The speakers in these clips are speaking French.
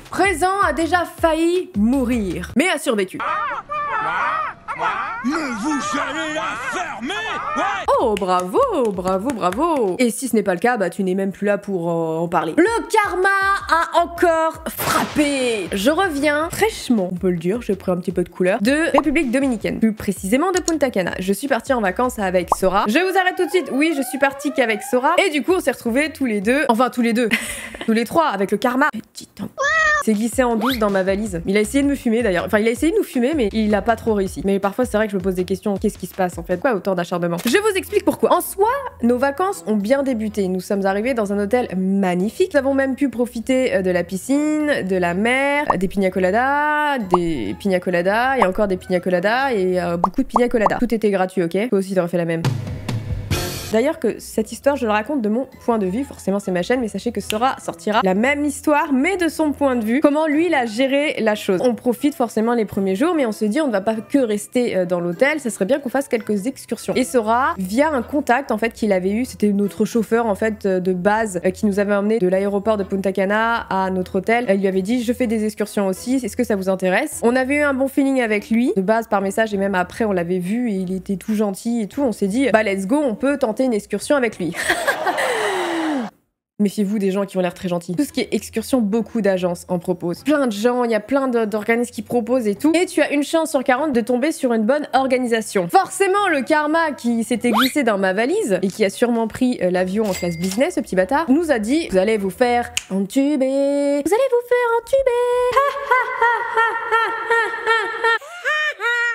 présent a déjà failli mourir, mais a survécu. Mais vous allez la fermer, ouais. Oh, bravo, bravo, bravo. Et si ce n'est pas le cas, bah tu n'es même plus là pour en parler. Le karma a encore frappé. Je reviens fraîchement, on peut le dire, j'ai pris un petit peu de couleur, de République Dominicaine, plus précisément de Punta Cana. Je suis partie en vacances avec Sora. Je vous arrête tout de suite, oui, je suis partie qu'avec Sora. Et du coup, on s'est retrouvés tous les deux, enfin tous les deux, tous les trois, avec le karma. Petit temps. C'est glissé en douce dans ma valise. Il a essayé de me fumer d'ailleurs. Enfin, il a essayé de nous fumer, mais il a pas trop réussi. Mais parfois, c'est vrai que je me pose des questions. Qu'est-ce qui se passe en fait? Pourquoi autant d'acharnement? Je vous explique pourquoi. En soi, nos vacances ont bien débuté. Nous sommes arrivés dans un hôtel magnifique. Nous avons même pu profiter de la piscine, de la mer, des pina coladas, et encore des pina coladas, et beaucoup de pina coladas. Tout était gratuit, ok? Toi aussi, t'aurais fait la même. D'ailleurs que cette histoire, je le raconte de mon point de vue, forcément c'est ma chaîne, mais sachez que Sora sortira la même histoire, mais de son point de vue, comment lui il a géré la chose. On profite forcément les premiers jours, mais on se dit on ne va pas que rester dans l'hôtel, ça serait bien qu'on fasse quelques excursions. Et Sora, via un contact en fait qu'il avait eu, c'était notre chauffeur en fait de base qui nous avait emmené de l'aéroport de Punta Cana à notre hôtel, il lui avait dit je fais des excursions aussi, est-ce que ça vous intéresse? On avait eu un bon feeling avec lui, de base par message, et même après on l'avait vu et il était tout gentil et tout, on s'est dit bah let's go, on peut tenter une excursion avec lui. Méfiez-vous des gens qui ont l'air très gentils. Tout ce qui est excursion, beaucoup d'agences en proposent. Plein de gens, il y a plein d'organismes qui proposent et tout. Et tu as une chance sur 40 de tomber sur une bonne organisation. Forcément, le karma qui s'était glissé dans ma valise et qui a sûrement pris l'avion en classe business, ce petit bâtard, nous a dit vous allez vous faire entuber. Vous allez vous faire entuber.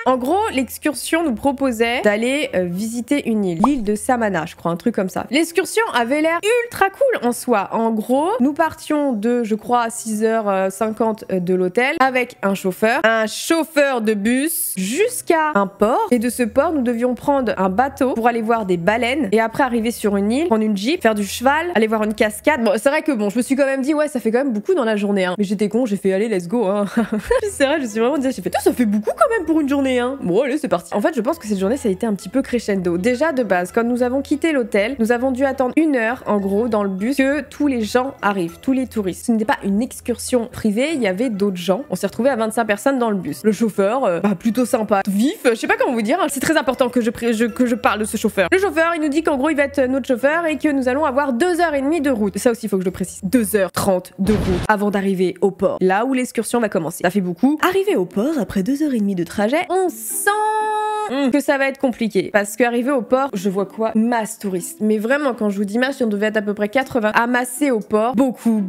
En gros, l'excursion nous proposait d'aller visiter une île, l'île de Samana, je crois, un truc comme ça. L'excursion avait l'air ultra cool en soi. En gros, nous partions de, je crois, 6h50 de l'hôtel avec un chauffeur de bus jusqu'à un port. Et de ce port, nous devions prendre un bateau pour aller voir des baleines et après arriver sur une île, prendre une jeep, faire du cheval, aller voir une cascade. Bon, c'est vrai que bon, je me suis quand même dit ouais, ça fait quand même beaucoup dans la journée, hein. Mais j'étais con, j'ai fait allez, let's go, hein. C'est vrai, je me suis vraiment dit, j'ai fait ça fait beaucoup quand même pour une journée. Bon allez c'est parti. En fait je pense que cette journée ça a été un petit peu crescendo. Déjà de base quand nous avons quitté l'hôtel, nous avons dû attendre 1 heure en gros dans le bus que tous les gens arrivent, tous les touristes. Ce n'était pas une excursion privée, il y avait d'autres gens. On s'est retrouvé à 25 personnes dans le bus. Le chauffeur, plutôt sympa, vif, je sais pas comment vous dire, hein. C'est très important que je parle de ce chauffeur. Le chauffeur il nous dit qu'en gros il va être notre chauffeur et que nous allons avoir 2h30 de route. Ça aussi il faut que je le précise. 2h30 de route avant d'arriver au port. Là où l'excursion va commencer. Ça fait beaucoup. Arrivé au port après 2h30 de trajet, on sent que ça va être compliqué. Parce qu'arrivé au port, je vois quoi? Masse touriste. Mais vraiment, quand je vous dis masse, on devait être à peu près 80 amassés au port. Beaucoup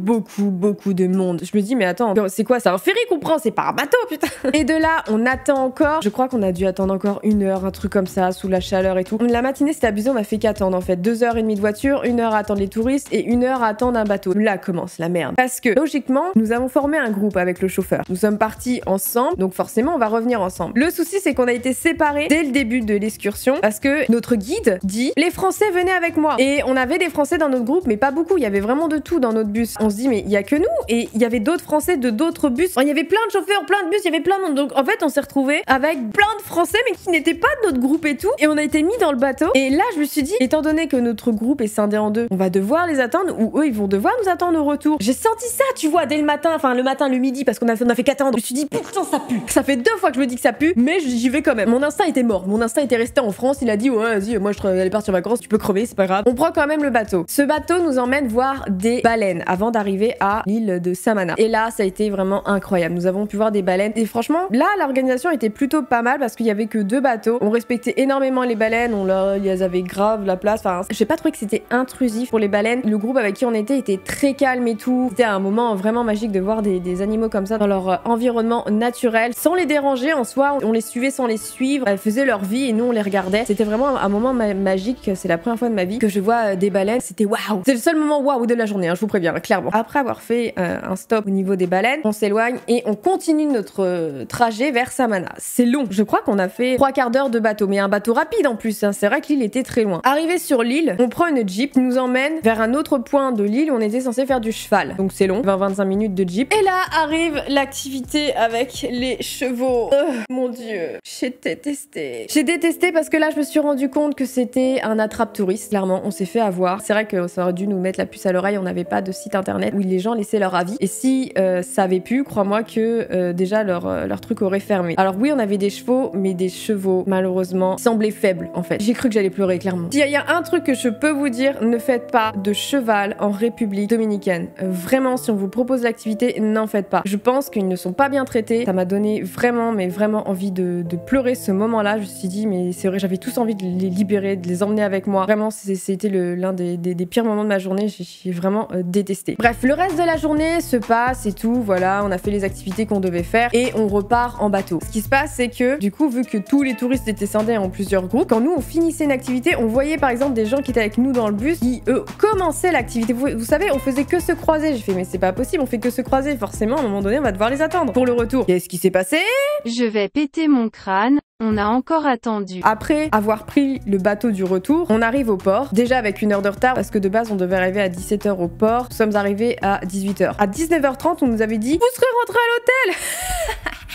de monde. Je me dis, mais attends, c'est quoi? C'est un ferry qu'on prend, c'est pas un bateau, putain. Et de là, on attend encore. Je crois qu'on a dû attendre encore 1 heure, un truc comme ça, sous la chaleur et tout. La matinée, c'était abusé, on m'a fait qu'attendre en fait. 2h30 de voiture, 1 heure à attendre les touristes et 1 heure à attendre un bateau. Là commence la merde. Parce que, logiquement, nous avons formé un groupe avec le chauffeur. Nous sommes partis ensemble, donc forcément, on va revenir ensemble. Le souci, c'est qu'on a été séparés dès le début de l'excursion parce que notre guide dit les Français venaient avec moi et on avait des Français dans notre groupe mais pas beaucoup, il y avait vraiment de tout dans notre bus. On se dit mais il y a que nous et il y avait d'autres Français de d'autres bus. Enfin, il y avait plein de chauffeurs, plein de bus, il y avait plein de monde. Donc en fait on s'est retrouvé avec plein de Français mais qui n'étaient pas de notre groupe et tout et on a été mis dans le bateau et là je me suis dit étant donné que notre groupe est scindé en deux, on va devoir les attendre ou eux ils vont devoir nous attendre au retour. J'ai senti ça tu vois dès le matin, enfin le matin, le midi parce qu'on a fait qu'attendre. Je me suis dit putain ça pue. Ça fait 2 fois que je me dis que ça pue mais j'y vais quand même. Mon instinct était mort. Mon instinct était resté en France, il a dit ouais vas-y moi je allais partir en vacances, tu peux crever, c'est pas grave. On prend quand même le bateau. Ce bateau nous emmène voir des baleines avant d'arriver à l'île de Samana. Et là ça a été vraiment incroyable. Nous avons pu voir des baleines et franchement là l'organisation était plutôt pas mal parce qu'il y avait que 2 bateaux. On respectait énormément les baleines, ils avaient grave la place. Enfin j'ai pas trouvé que c'était intrusif pour les baleines. Le groupe avec qui on était très calme et tout. C'était un moment vraiment magique de voir des animaux comme ça dans leur environnement naturel sans les déranger en soi. On les suivait sans les suivre. Elles faisaient leur vie et nous on les regardait. C'était vraiment un moment magique. C'est la première fois de ma vie que je vois des baleines. C'était waouh. C'est le seul moment waouh de la journée, hein, je vous préviens, clairement. Après avoir fait un stop au niveau des baleines, on s'éloigne et on continue notre trajet vers Samana. C'est long. Je crois qu'on a fait 3/4 d'heure de bateau, mais un bateau rapide en plus. Hein. C'est vrai que l'île était très loin. Arrivé sur l'île, on prend une jeep qui nous emmène vers un autre point de l'île où on était censé faire du cheval. Donc c'est long, 20-25 minutes de jeep. Et là arrive l'activité avec les chevaux. Oh, mon dieu, j'ai détesté. détesté. J'ai détesté parce que là, je me suis rendu compte que c'était un attrape-touriste. Clairement, on s'est fait avoir. C'est vrai que ça aurait dû nous mettre la puce à l'oreille. On n'avait pas de site internet où les gens laissaient leur avis. Et si ça avait pu, crois-moi que déjà leur truc aurait fermé. Alors oui, on avait des chevaux, mais des chevaux, malheureusement, semblaient faibles en fait. J'ai cru que j'allais pleurer, clairement. S'il y a un truc que je peux vous dire, ne faites pas de cheval en République dominicaine. Vraiment, si on vous propose l'activité, n'en faites pas. Je pense qu'ils ne sont pas bien traités. Ça m'a donné vraiment, mais vraiment envie de pleurer ce moment-là. Je me suis dit, mais c'est vrai, j'avais tous envie de les libérer, de les emmener avec moi. Vraiment, c'était l'un des pires moments de ma journée. J'ai vraiment détesté. Bref, le reste de la journée se passe et tout. Voilà, on a fait les activités qu'on devait faire et on repart en bateau. Ce qui se passe, c'est que du coup, vu que tous les touristes étaient scindés en plusieurs groupes, quand nous on finissait une activité, on voyait par exemple des gens qui étaient avec nous dans le bus qui eux commençaient l'activité. Vous savez, on faisait que se croiser. J'ai fait mais c'est pas possible, on fait que se croiser. Forcément, à un moment donné, on va devoir les attendre pour le retour. Qu'est-ce qui s'est passé? Je vais péter mon crâne. On a encore attendu. Après avoir pris le bateau du retour, on arrive au port, déjà avec 1 heure de retard parce que de base on devait arriver à 17 h au port. Nous sommes arrivés à 18 h. À 19 h 30, on nous avait dit « Vous serez rentrés à l'hôtel !»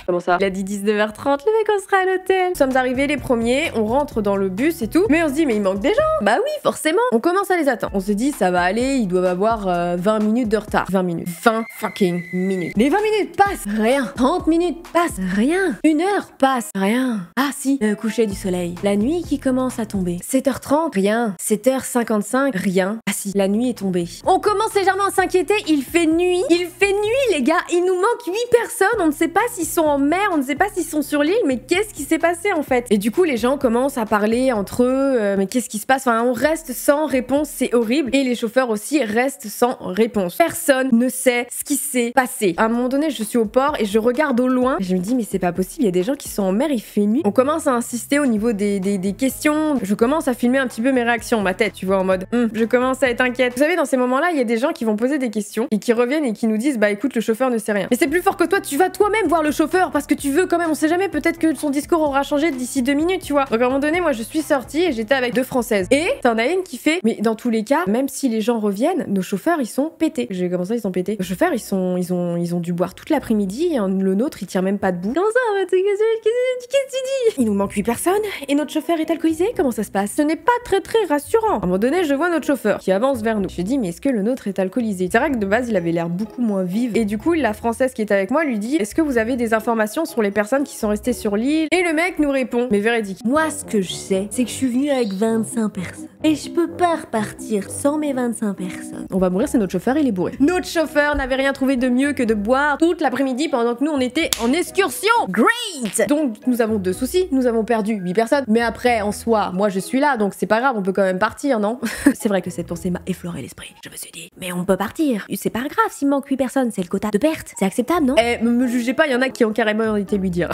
Comment ça? Il a dit 19 h 30, le mec on sera à l'hôtel. Nous sommes arrivés les premiers, on rentre dans le bus et tout, mais on se dit mais il manque des gens. Bah oui, forcément. On commence à les attendre. On se dit ça va aller, ils doivent avoir 20 minutes de retard. 20 minutes. 20 fucking minutes. Les 20 minutes passent, rien. 30 minutes passent, rien. 1 heure passe, rien. Ah si, le coucher du soleil. La nuit qui commence à tomber. 7 h 30, rien. 7 h 55, rien. Ah si, la nuit est tombée. On commence légèrement à s'inquiéter, il fait nuit. Il fait nuit les gars, il nous manque 8 personnes, on ne sait pas s'ils sont en mer, on ne sait pas s'ils sont sur l'île, mais qu'est-ce qui s'est passé en fait? Et du coup les gens commencent à parler entre eux, mais qu'est-ce qui se passe? Enfin on reste sans réponse, c'est horrible. Et les chauffeurs aussi restent sans réponse. Personne ne sait ce qui s'est passé. À un moment donné je suis au port et je regarde au loin, et je me dis mais c'est pas possible, il y a des gens qui sont en mer, il fait nuit. On commence à insister au niveau des questions, je commence à filmer un petit peu mes réactions, ma tête, tu vois, en mode je commence à être inquiète. Vous savez dans ces moments-là il y a des gens qui vont poser des questions et qui reviennent et qui nous disent bah écoute le chauffeur ne sait rien. Mais c'est plus fort que toi, tu vas toi-même voir le chauffeur parce que tu veux quand même, on sait jamais, peut-être que son discours aura changé d'ici 2 minutes, tu vois. Donc à un moment donné, moi je suis sortie et j'étais avec 2 Françaises. Et t'en as une qui fait, mais dans tous les cas, même si les gens reviennent, nos chauffeurs ils sont pétés. J'ai comment ça ils sont pétés? Nos chauffeurs ils ont dû boire toute l'après-midi, le nôtre il tient même pas debout. Comment ça? Qu'est-ce que tu dis? Il nous manque 8 personnes et notre chauffeur est alcoolisé? Comment ça se passe? Ce n'est pas très rassurant. À un moment donné, je vois notre chauffeur qui avance vers nous. Je dis mais est-ce que le nôtre est alcoolisé? C'est vrai que de base il avait l'air beaucoup moins vif. Et du coup la Française qui est avec moi lui dit est-ce que vous avez des informations sur les personnes qui sont restées sur l'île? Et le mec nous répond, mais véridique. Moi, ce que je sais, c'est que je suis venue avec 25 personnes. Et je peux pas repartir sans mes 25 personnes. On va mourir, c'est notre chauffeur, il est bourré. Notre chauffeur n'avait rien trouvé de mieux que de boire toute l'après-midi pendant que nous on était en excursion. Great! Donc nous avons 2 soucis, nous avons perdu 8 personnes. Mais après, en soi, moi je suis là, donc c'est pas grave, on peut quand même partir, non? C'est vrai que cette pensée m'a effleuré l'esprit. Je me suis dit, mais on peut partir. C'est pas grave s'il manque 8 personnes, c'est le quota de perte. C'est acceptable, non? Eh, me jugez pas, il y en a qui ont carrément été lui dire.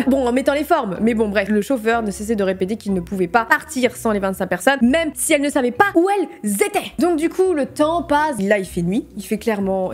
Bon, en mettant les formes. Mais bon, bref, le chauffeur ne cessait de répéter qu'il ne pouvait pas partir sans les 25 personnes, même si elle ne savait pas où elles étaient. Donc du coup, le temps passe. Là, il fait nuit. Il fait clairement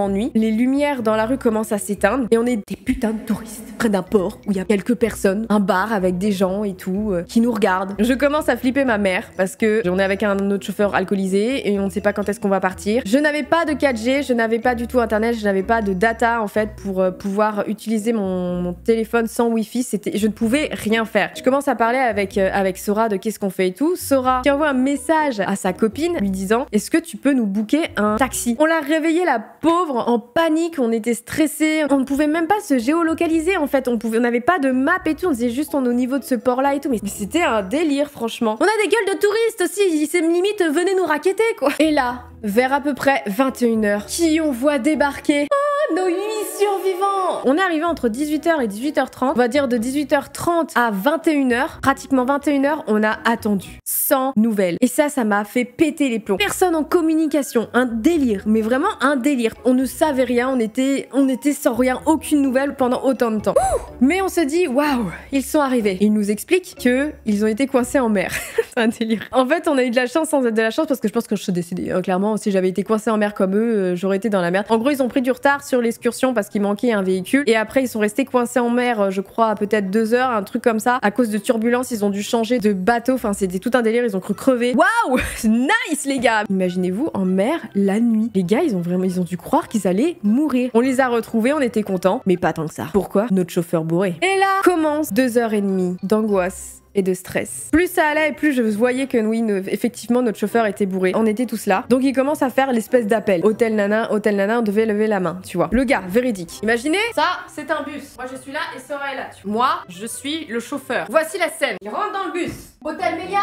nuit. Les lumières dans la rue commencent à s'éteindre et on est des putains de touristes près d'un port où il y a quelques personnes, un bar avec des gens et tout qui nous regardent. Je commence à flipper ma mère parce que on est avec un autre chauffeur alcoolisé et on ne sait pas quand est-ce qu'on va partir. Je n'avais pas de 4G, je n'avais pas du tout internet, je n'avais pas de data en fait pour pouvoir utiliser mon téléphone sans wifi. Je ne pouvais rien faire. Je commence à parler avec Sora de qu'est-ce qu'on fait et tout. Sora qui envoie un message à sa copine lui disant est-ce que tu peux nous booker un taxi? On l'a réveillée la pauvre en panique, on était stressés, on ne pouvait même pas se géolocaliser en fait, on n'avait pas de map et tout, on disait juste on est au niveau de ce port là et tout, mais c'était un délire franchement. On a des gueules de touristes aussi, c'est limite venez nous raqueter quoi. Et là, vers à peu près 21 h, qui on voit débarquer? Oh, nos 8 survivants! On est arrivé entre 18 h et 18 h 30, on va dire de 18 h 30 à 21 h, pratiquement 21 h, on a attendu, sans nouvelles. Et ça m'a fait péter les plombs. Personne en communication, un délire, mais vraiment un délire. On ne savait rien, on était sans rien, aucune nouvelle pendant autant de temps. Mais on se dit, waouh, ils sont arrivés. Ils nous expliquent qu'ils ont été coincés en mer. C'est un délire. En fait, on a eu de la chance sans être de la chance parce que je pense que je suis décédée. Clairement, si j'avais été coincée en mer comme eux, j'aurais été dans la merde. En gros, ils ont pris du retard sur l'excursion parce qu'il manquait un véhicule. Et après, ils sont restés coincés en mer, je crois, peut-être 2 heures, un truc comme ça. À cause de turbulences, ils ont dû changer de bateau. Enfin, c'était tout un délire. Ils ont cru crever. Waouh, nice les gars. Imaginez-vous en mer la nuit. Les gars, ils ont dû croire qu'ils allaient mourir. On les a retrouvés, on était contents, mais pas tant que ça. Pourquoi? Notre chauffeur bourré. Et là commence 2h30 d'angoisse et de stress. Plus ça allait et plus je voyais que oui, effectivement, notre chauffeur était bourré. On était tous là. Donc il commence à faire l'espèce d'appel. Hôtel Nana, on devait lever la main, tu vois. Le gars, véridique. Imaginez, ça, c'est un bus. Moi, je suis là et Sora est là. Moi, je suis le chauffeur. Voici la scène. Il rentre dans le bus. Hôtel Mélia.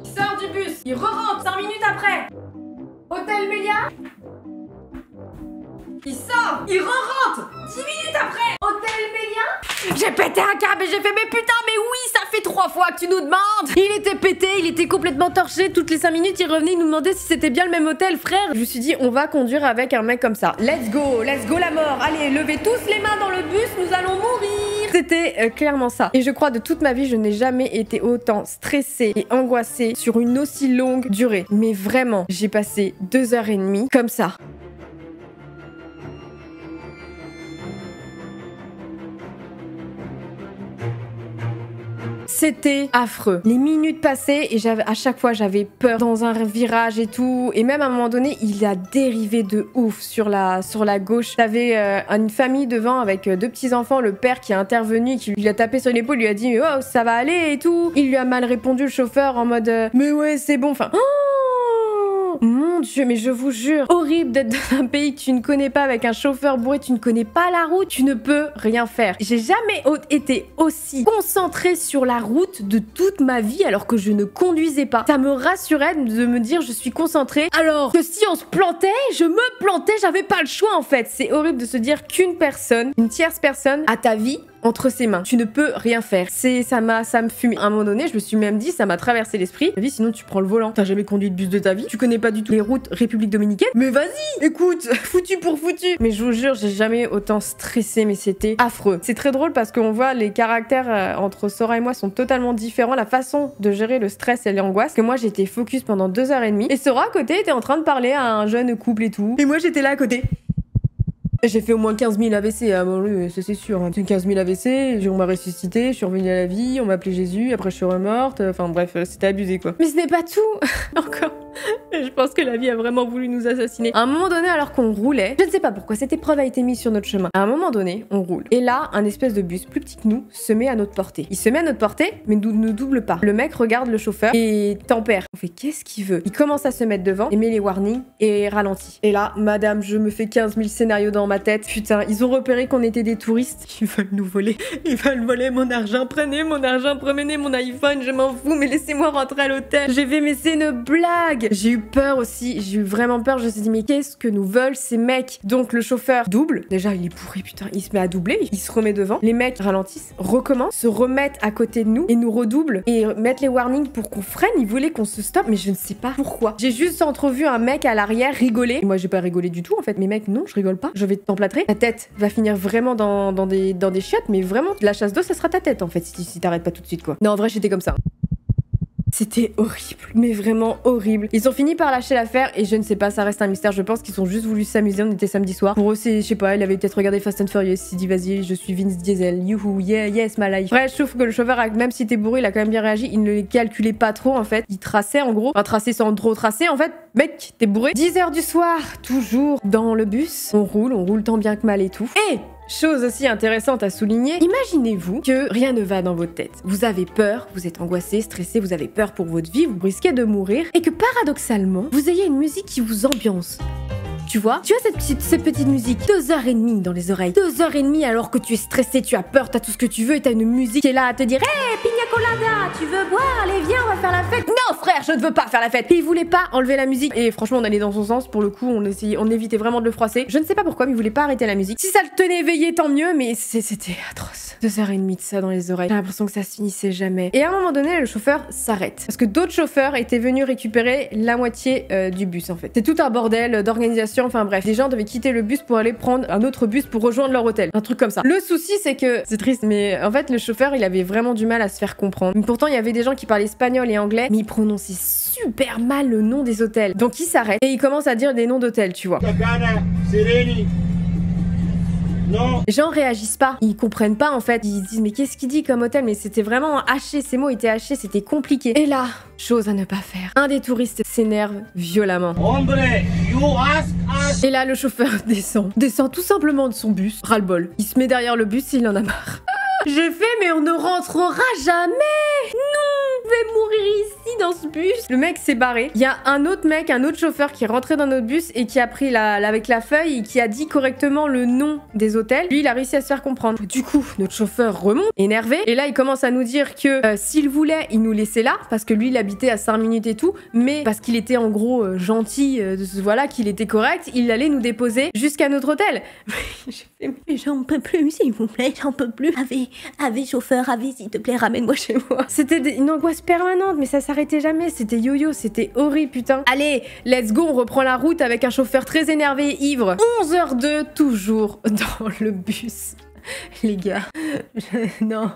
Il sort du bus. Il re-rentre 5 minutes après. Hôtel Mélia. Il sort. Il re-rentre 10 minutes après. Hôtel Mélia. J'ai pété un câble et j'ai fait mais putain mais oui ça fait 3 fois que tu nous demandes. Il était pété, il était complètement torché. Toutes les 5 minutes il revenait, il nous demandait si c'était bien le même hôtel frère. Je me suis dit on va conduire avec un mec comme ça. Let's go la mort. Allez levez tous les mains dans le bus, nous allons mourir. C'était clairement ça. Et je crois de toute ma vie je n'ai jamais été autant stressée et angoissée sur une aussi longue durée. Mais vraiment j'ai passé 2h30 comme ça. C'était affreux. Les minutes passaient et à chaque fois j'avais peur dans un virage et tout. Et même à un moment donné, il a dérivé de ouf sur la gauche. T'avais une famille devant avec 2 petits enfants, le père qui a intervenu, qui lui a tapé sur l'épaule, lui a dit oh ça va aller et tout. Il lui a mal répondu le chauffeur en mode mais ouais c'est bon. Enfin. Mon Dieu, mais je vous jure, horrible d'être dans un pays que tu ne connais pas avec un chauffeur bourré, tu ne connais pas la route, tu ne peux rien faire. J'ai jamais été aussi concentrée sur la route de toute ma vie alors que je ne conduisais pas. Ça me rassurait de me dire je suis concentrée alors que si on se plantait, je me plantais, j'avais pas le choix en fait. C'est horrible de se dire qu'une personne, une tierce personne, a ta vie entre ses mains. Tu ne peux rien faire. Ça me fume. À un moment donné, je me suis même dit, ça m'a traversé l'esprit. La vie, sinon tu prends le volant. T'as jamais conduit de bus de ta vie. Tu connais pas du tout les routes République Dominicaine. Mais vas-y, écoute, foutu pour foutu. Mais je vous jure, j'ai jamais autant stressé, mais c'était affreux. C'est très drôle parce qu'on voit les caractères entre Sora et moi sont totalement différents. La façon de gérer le stress et l'angoisse. Que moi, j'étais focus pendant 2h30. Et Sora, à côté, était en train de parler à un jeune couple et tout. Et moi, j'étais là à côté. J'ai fait au moins 15 000 AVC, bon, oui, ça c'est sûr. Hein. 15 000 AVC, on m'a ressuscité, je suis revenue à la vie, on m'a appelé Jésus, après je suis remorte, enfin bref, c'était abusé quoi. Mais ce n'est pas tout. Encore. Je pense que la vie a vraiment voulu nous assassiner. À un moment donné, alors qu'on roulait, je ne sais pas pourquoi, cette épreuve a été mise sur notre chemin. À un moment donné, on roule. Et là, un espèce de bus plus petit que nous se met à notre portée. Il se met à notre portée, mais ne double pas. Le mec regarde le chauffeur et tempère. On fait qu'est-ce qu'il veut? Il commence à se mettre devant, et met les warnings et ralentit. Et là, madame, je me fais 15 000 scénarios dans ma tête. Putain, ils ont repéré qu'on était des touristes. Ils veulent nous voler. Ils veulent voler mon argent. Prenez mon argent, prenez mon iPhone, je m'en fous, mais laissez-moi rentrer à l'hôtel. J'ai fait, mais c'est une blague. J'ai eu peur aussi, j'ai eu vraiment peur. Je me suis dit, mais qu'est-ce que nous veulent ces mecs? Donc le chauffeur double. Déjà, il est bourré, putain. Il se met à doubler, il se remet devant. Les mecs ralentissent, recommencent, se remettent à côté de nous et nous redoublent et mettent les warnings pour qu'on freine. Ils voulaient qu'on se stoppe, mais je ne sais pas pourquoi. J'ai juste entrevu un mec à l'arrière rigoler. Et moi, j'ai pas rigolé du tout en fait. Mais mec, non, je rigole pas. Je vais t'emplâtrer. Ta tête va finir vraiment dans des chiottes, mais vraiment, la chasse d'eau, ça sera ta tête en fait si t'arrêtes pas tout de suite quoi. Non, en vrai, j'étais comme ça. C'était horrible, mais vraiment horrible. Ils ont fini par lâcher l'affaire et je ne sais pas, ça reste un mystère. Je pense qu'ils ont juste voulu s'amuser, on était samedi soir. Pour eux, c'est, je sais pas, il avait peut-être regardé Fast and Furious, il s'est dit vas-y, je suis Vince Diesel, youhou, yeah, yes, my life. Bref, je trouve que le chauffeur, même si t'es bourré, il a quand même bien réagi, il ne les calculait pas trop en fait. Il traçait en gros, enfin tracer sans trop tracer en fait. Mec, t'es bourré. 10h du soir, toujours dans le bus. On roule tant bien que mal et tout. Et chose aussi intéressante à souligner, imaginez-vous que rien ne va dans votre tête. Vous avez peur, vous êtes angoissé, stressé, vous avez peur pour votre vie, vous risquez de mourir, et que paradoxalement, vous ayez une musique qui vous ambiance. Tu vois cette petite musique, 2h30 dans les oreilles. 2h30 alors que tu es stressé, tu as peur, t'as tout ce que tu veux et t'as une musique qui est là à te dire hey, pina colada, tu veux boire? Allez, viens, on va faire la fête. Non, frère, je ne veux pas faire la fête. Et il voulait pas enlever la musique. Et franchement, on allait dans son sens. Pour le coup, on évitait vraiment de le froisser. Je ne sais pas pourquoi, mais il voulait pas arrêter la musique. Si ça le tenait éveillé, tant mieux, mais c'était atroce. 2h30 de ça dans les oreilles. J'ai l'impression que ça se finissait jamais. Et à un moment donné, le chauffeur s'arrête. Parce que d'autres chauffeurs étaient venus récupérer la moitié du bus, en fait. C'est tout un bordel d'organisation. Enfin bref, les gens devaient quitter le bus pour aller prendre un autre bus pour rejoindre leur hôtel. Un truc comme ça. Le souci, c'est que, c'est triste, mais en fait, le chauffeur, il avait vraiment du mal à se faire comprendre. Mais pourtant, il y avait des gens qui parlaient espagnol et anglais, mais ils prononçaient super mal le nom des hôtels. Donc, il s'arrête et il commence à dire des noms d'hôtels, tu vois. Non. Les gens réagissent pas, ils comprennent pas en fait, ils se disent mais qu'est-ce qu'il dit comme hôtel, mais c'était vraiment haché, ces mots étaient hachés, c'était compliqué. Et là, chose à ne pas faire, un des touristes s'énerve violemment. Hombre, you ask us. Et là, le chauffeur descend tout simplement de son bus, ras-le-bol. Il se met derrière le bus et il en a marre. J'ai fait, mais on ne rentrera jamais. Non, je vais mourir ici dans ce bus. Le mec s'est barré. Il y a un autre mec, un autre chauffeur qui est rentré dans notre bus et qui a pris avec la feuille et qui a dit correctement le nom des hôtels. Lui, il a réussi à se faire comprendre. Du coup, notre chauffeur remonte, énervé. Et là, il commence à nous dire que s'il voulait, il nous laissait là. Parce que lui, il habitait à 5 minutes et tout. Mais parce qu'il était en gros gentil, voilà, qu'il était correct, il allait nous déposer jusqu'à notre hôtel. J'ai fait, mais J'en peux plus, s'il vous plaît, j'en peux plus. Ave, chauffeur, ave, s'il te plaît, ramène-moi chez moi. C'était une angoisse permanente, mais ça s'arrêtait jamais. C'était yo-yo, c'était horrible, putain. Allez, let's go, on reprend la route avec un chauffeur très énervé et ivre. 11h02, toujours dans le bus. Les gars, non,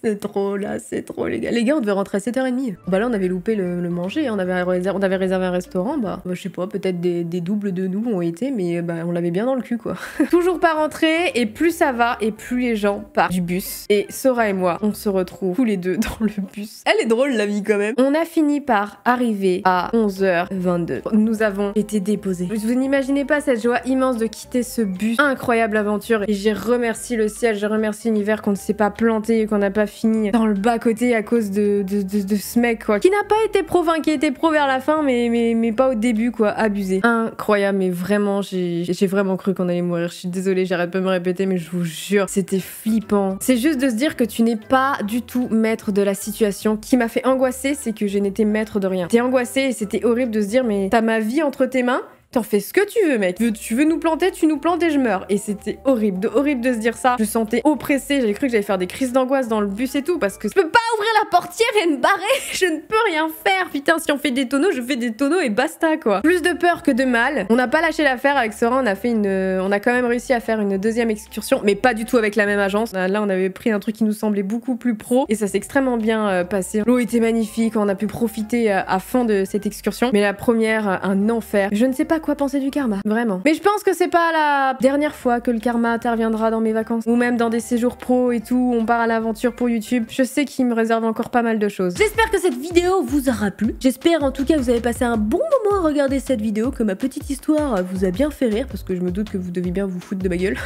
c'est trop là, c'est trop les gars. Les gars, on devait rentrer à 7h30. Bah là, on avait loupé le manger, on avait réservé un restaurant, bah je sais pas, peut-être des doubles de nous ont été, mais bah on l'avait bien dans le cul quoi. Toujours pas rentré, et plus ça va, et plus les gens partent du bus. Et Sora et moi, on se retrouve tous les deux dans le bus. Elle est drôle la vie quand même. On a fini par arriver à 11h22. Nous avons été déposés. Vous n'imaginez pas cette joie immense de quitter ce bus. Incroyable aventure, et j'ai remercié le ciel, je remercie l'univers qu'on ne s'est pas planté, qu'on n'a pas fini dans le bas-côté à cause de ce mec, quoi. Qui n'a pas été pro, enfin, qui était pro vers la fin, mais pas au début, quoi. Abusé. Incroyable, mais vraiment, j'ai vraiment cru qu'on allait mourir. Je suis désolée, j'arrête pas de me répéter, mais je vous jure, c'était flippant. C'est juste de se dire que tu n'es pas du tout maître de la situation. Qui m'a fait angoisser, c'est que je n'étais maître de rien. J'étais angoissée et c'était horrible de se dire, mais t'as ma vie entre tes mains. T'en fais ce que tu veux, mec. Tu veux nous planter, tu nous plantes et je meurs. Et c'était horrible de se dire ça. Je me sentais oppressée. J'avais cru que j'allais faire des crises d'angoisse dans le bus et tout parce que je peux pas ouvrir la portière et me barrer. Je ne peux rien faire. Putain, si on fait des tonneaux, je fais des tonneaux et basta, quoi. Plus de peur que de mal. On n'a pas lâché l'affaire avec Sora. On a quand même réussi à faire une deuxième excursion, mais pas du tout avec la même agence. Là, on avait pris un truc qui nous semblait beaucoup plus pro et ça s'est extrêmement bien passé. L'eau était magnifique. On a pu profiter à fond de cette excursion. Mais la première, un enfer. Je ne sais pas quoi penser du karma, vraiment. Mais je pense que c'est pas la dernière fois que le karma interviendra dans mes vacances, ou même dans des séjours pro et tout, on part à l'aventure pour YouTube. Je sais qu'il me réserve encore pas mal de choses. J'espère que cette vidéo vous aura plu. J'espère en tout cas que vous avez passé un bon moment à regarder cette vidéo, que ma petite histoire vous a bien fait rire, parce que je me doute que vous deviez bien vous foutre de ma gueule.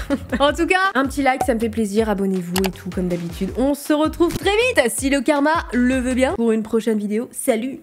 En tout cas, un petit like, ça me fait plaisir, abonnez-vous et tout, comme d'habitude. On se retrouve très vite, si le karma le veut bien, pour une prochaine vidéo. Salut!